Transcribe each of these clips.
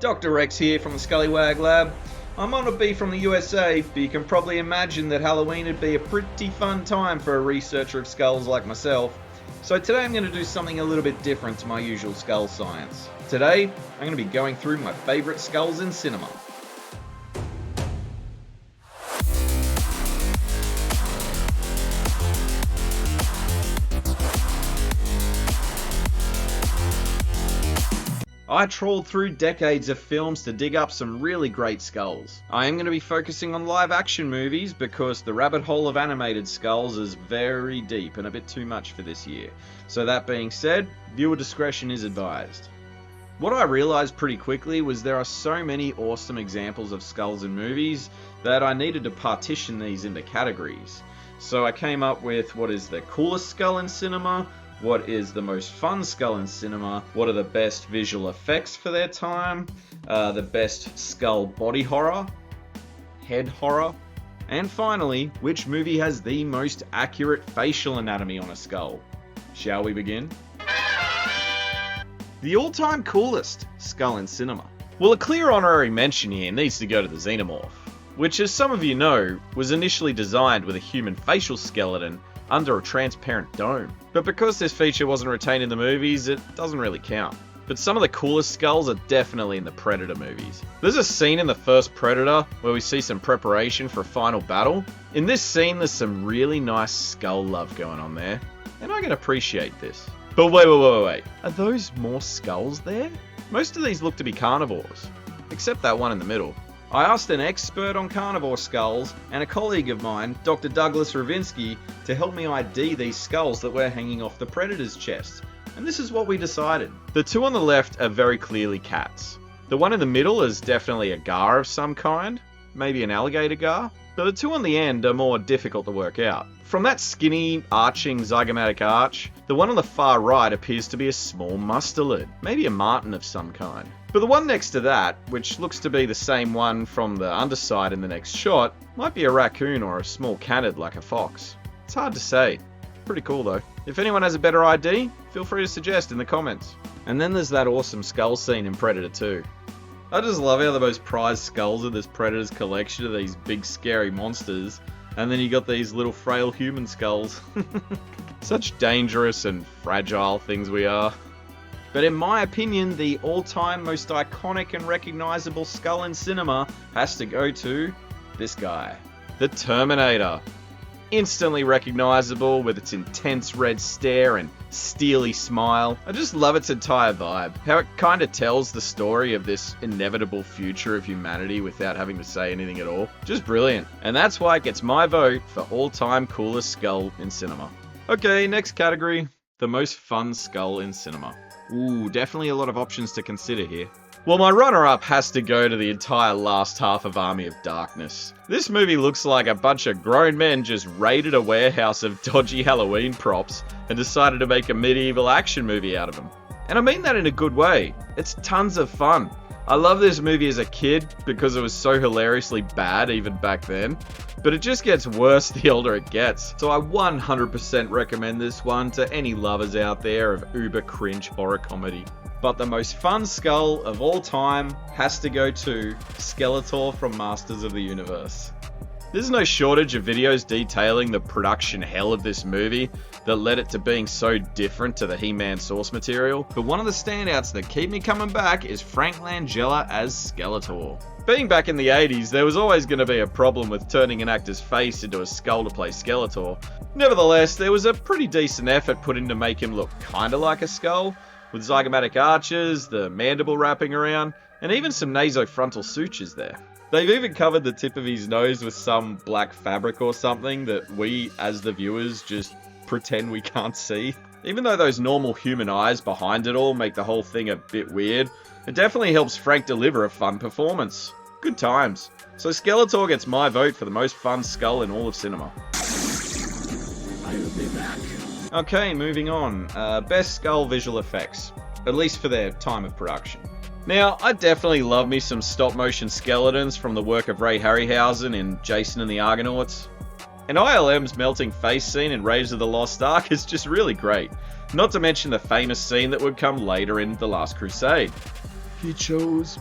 Dr. X here from the Skullywag Lab. I'm on a B from the USA, but you can probably imagine that Halloween would be a pretty fun time for a researcher of skulls like myself. So today I'm going to do something a little bit different to my usual skull science. Today, I'm going to be going through my favourite skulls in cinema. I trawled through decades of films to dig up some really great skulls. I am going to be focusing on live action movies because the rabbit hole of animated skulls is very deep and a bit too much for this year. So that being said, viewer discretion is advised. What I realized pretty quickly was there are so many awesome examples of skulls in movies that I needed to partition these into categories. So I came up with what is the coolest skull in cinema, what is the most fun skull in cinema, what are the best visual effects for their time, the best skull body horror, head horror, and finally, which movie has the most accurate facial anatomy on a skull. Shall we begin? The all-time coolest skull in cinema. Well, a clear honorary mention here needs to go to the Xenomorph, which, as some of you know, was initially designed with a human facial skeleton under a transparent dome. But because this feature wasn't retained in the movies, it doesn't really count. But some of the coolest skulls are definitely in the Predator movies. There's a scene in the first Predator where we see some preparation for a final battle. In this scene, there's some really nice skull love going on there, and I can appreciate this. But wait. Are those more skulls there? Most of these look to be carnivores, except that one in the middle. I asked an expert on carnivore skulls and a colleague of mine, Dr. Douglass Rovinsky, to help me ID these skulls that were hanging off the Predator's chest. And this is what we decided. The two on the left are very clearly cats. The one in the middle is definitely a gar of some kind, maybe an alligator gar. But the two on the end are more difficult to work out. From that skinny, arching zygomatic arch, the one on the far right appears to be a small mustelid, maybe a marten of some kind. But the one next to that, which looks to be the same one from the underside in the next shot, might be a raccoon or a small canid like a fox. It's hard to say. Pretty cool though. If anyone has a better ID, feel free to suggest in the comments. And then there's that awesome skull scene in Predator 2. I just love how the most prized skulls in this Predator's collection are these big scary monsters, and then you got these little frail human skulls. Such dangerous and fragile things we are. But in my opinion, the all-time most iconic and recognizable skull in cinema has to go to this guy. The Terminator. Instantly recognizable with its intense red stare and steely smile. I just love its entire vibe. How it kind of tells the story of this inevitable future of humanity without having to say anything at all. Just brilliant. And that's why it gets my vote for all-time coolest skull in cinema. Okay, next category. The most fun skull in cinema. Ooh, definitely a lot of options to consider here. Well, my runner-up has to go to the entire last half of Army of Darkness. This movie looks like a bunch of grown men just raided a warehouse of dodgy Halloween props and decided to make a medieval action movie out of them. And I mean that in a good way. It's tons of fun. I love this movie as a kid because it was so hilariously bad even back then, but it just gets worse the older it gets. So I 100% recommend this one to any lovers out there of uber cringe horror comedy. But the most fun skull of all time has to go to Skeletor from Masters of the Universe. There's no shortage of videos detailing the production hell of this movie that led it to being so different to the He-Man source material, but one of the standouts that keep me coming back is Frank Langella as Skeletor. Being back in the 80s, there was always going to be a problem with turning an actor's face into a skull to play Skeletor. Nevertheless, there was a pretty decent effort put in to make him look kinda like a skull, with zygomatic arches, the mandible wrapping around, and even some nasofrontal sutures there. They've even covered the tip of his nose with some black fabric or something that we, as the viewers, just pretend we can't see. Even though those normal human eyes behind it all make the whole thing a bit weird, it definitely helps Frank deliver a fun performance. Good times. So Skeletor gets my vote for the most fun skull in all of cinema. I'll be back. Okay, moving on. Best skull visual effects, at least for their time of production. Now, I definitely love me some stop-motion skeletons from the work of Ray Harryhausen in Jason and the Argonauts. And ILM's melting face scene in Raiders of the Lost Ark is just really great. Not to mention the famous scene that would come later in The Last Crusade. He chose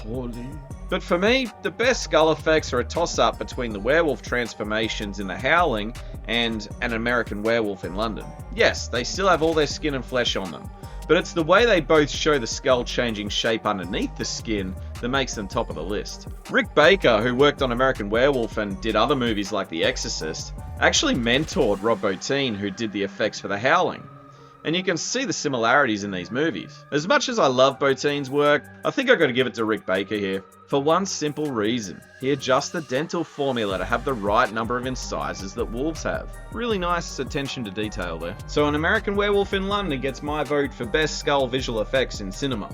Holy. But for me, the best skull effects are a toss-up between the werewolf transformations in The Howling and an American Werewolf in London. Yes, they still have all their skin and flesh on them, but it's the way they both show the skull changing shape underneath the skin that makes them top of the list. Rick Baker, who worked on American Werewolf and did other movies like The Exorcist, actually mentored Rob Bottin, who did the effects for The Howling. And you can see the similarities in these movies. As much as I love Bottin's work, I think I've got to give it to Rick Baker here. For one simple reason. He adjusts the dental formula to have the right number of incisors that wolves have. Really nice attention to detail there. So An American Werewolf in London gets my vote for best skull visual effects in cinema.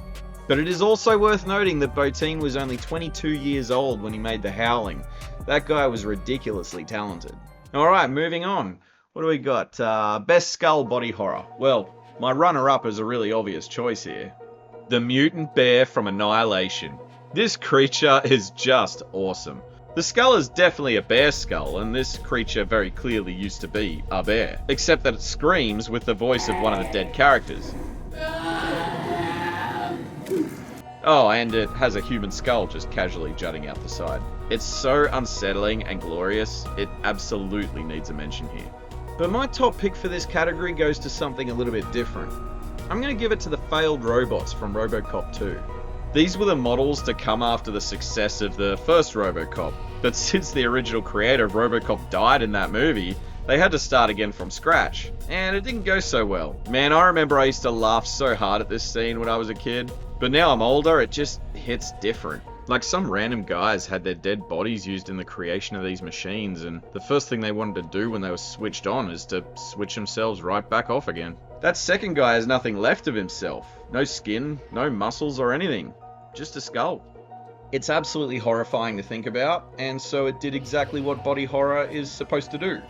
But it is also worth noting that Bottin was only 22 years old when he made The Howling. That guy was ridiculously talented. Alright, moving on. What do we got? Best skull body horror. Well, my runner-up is a really obvious choice here. The mutant bear from Annihilation. This creature is just awesome. The skull is definitely a bear skull, and this creature very clearly used to be a bear. Except that it screams with the voice of one of the dead characters. Oh, and it has a human skull just casually jutting out the side. It's so unsettling and glorious, it absolutely needs a mention here. But my top pick for this category goes to something a little bit different. I'm going to give it to the failed robots from Robocop 2. These were the models to come after the success of the first Robocop, but since the original creator of Robocop died in that movie, they had to start again from scratch, and it didn't go so well. Man, I remember I used to laugh so hard at this scene when I was a kid, but now I'm older, it just hits different. Like some random guys had their dead bodies used in the creation of these machines, and the first thing they wanted to do when they were switched on is to switch themselves right back off again. That second guy has nothing left of himself. No skin, no muscles or anything. Just a skull. It's absolutely horrifying to think about, and so it did exactly what body horror is supposed to do.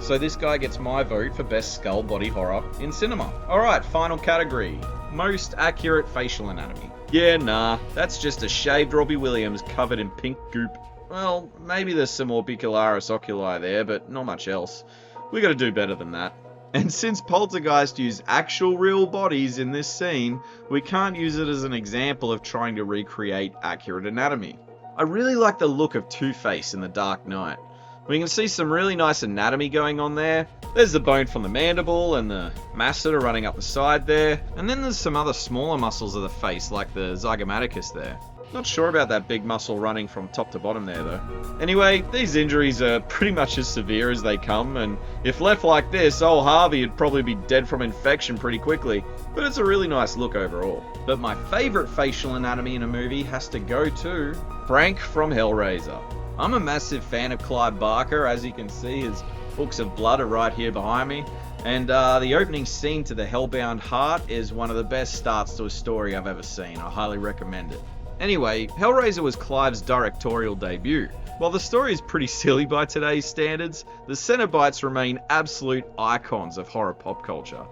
So this guy gets my vote for best skull body horror in cinema. Alright, final category. Most accurate facial anatomy. Yeah, nah, that's just a shaved Robbie Williams covered in pink goop. Well, maybe there's some orbicularis oculi there, but not much else. We gotta do better than that. And since Poltergeist used actual real bodies in this scene, we can't use it as an example of trying to recreate accurate anatomy. I really like the look of Two-Face in The Dark Knight. We can see some really nice anatomy going on there. There's the bone from the mandible and the masseter running up the side there. And then there's some other smaller muscles of the face like the zygomaticus there. Not sure about that big muscle running from top to bottom there though. Anyway, these injuries are pretty much as severe as they come, and if left like this, old Harvey would probably be dead from infection pretty quickly, but it's a really nice look overall. But my favourite facial anatomy in a movie has to go to Frank from Hellraiser. I'm a massive fan of Clive Barker, as you can see his books of blood are right here behind me, and the opening scene to The Hellbound Heart is one of the best starts to a story I've ever seen. I highly recommend it. Anyway, Hellraiser was Clive's directorial debut. While the story is pretty silly by today's standards, the Cenobites remain absolute icons of horror pop culture.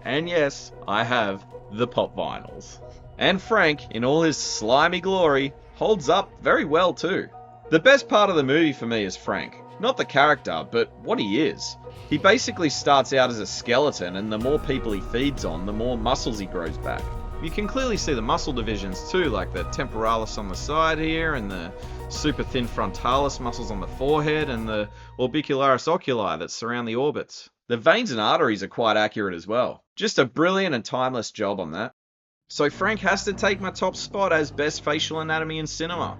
And yes, I have the pop vinyls. And Frank, in all his slimy glory, holds up very well too. The best part of the movie for me is Frank. Not the character, but what he is. He basically starts out as a skeleton, and the more people he feeds on, the more muscles he grows back. You can clearly see the muscle divisions too, like the temporalis on the side here, and the super thin frontalis muscles on the forehead, and the orbicularis oculi that surround the orbits. The veins and arteries are quite accurate as well. Just a brilliant and timeless job on that. So Frank has to take my top spot as best facial anatomy in cinema.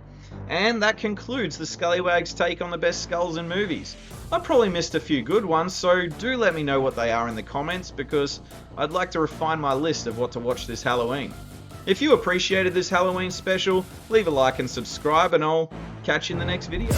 And that concludes the Skullywags take on the best skulls in movies. I probably missed a few good ones, so do let me know what they are in the comments, because I'd like to refine my list of what to watch this Halloween. If you appreciated this Halloween special, leave a like and subscribe, and I'll catch you in the next video.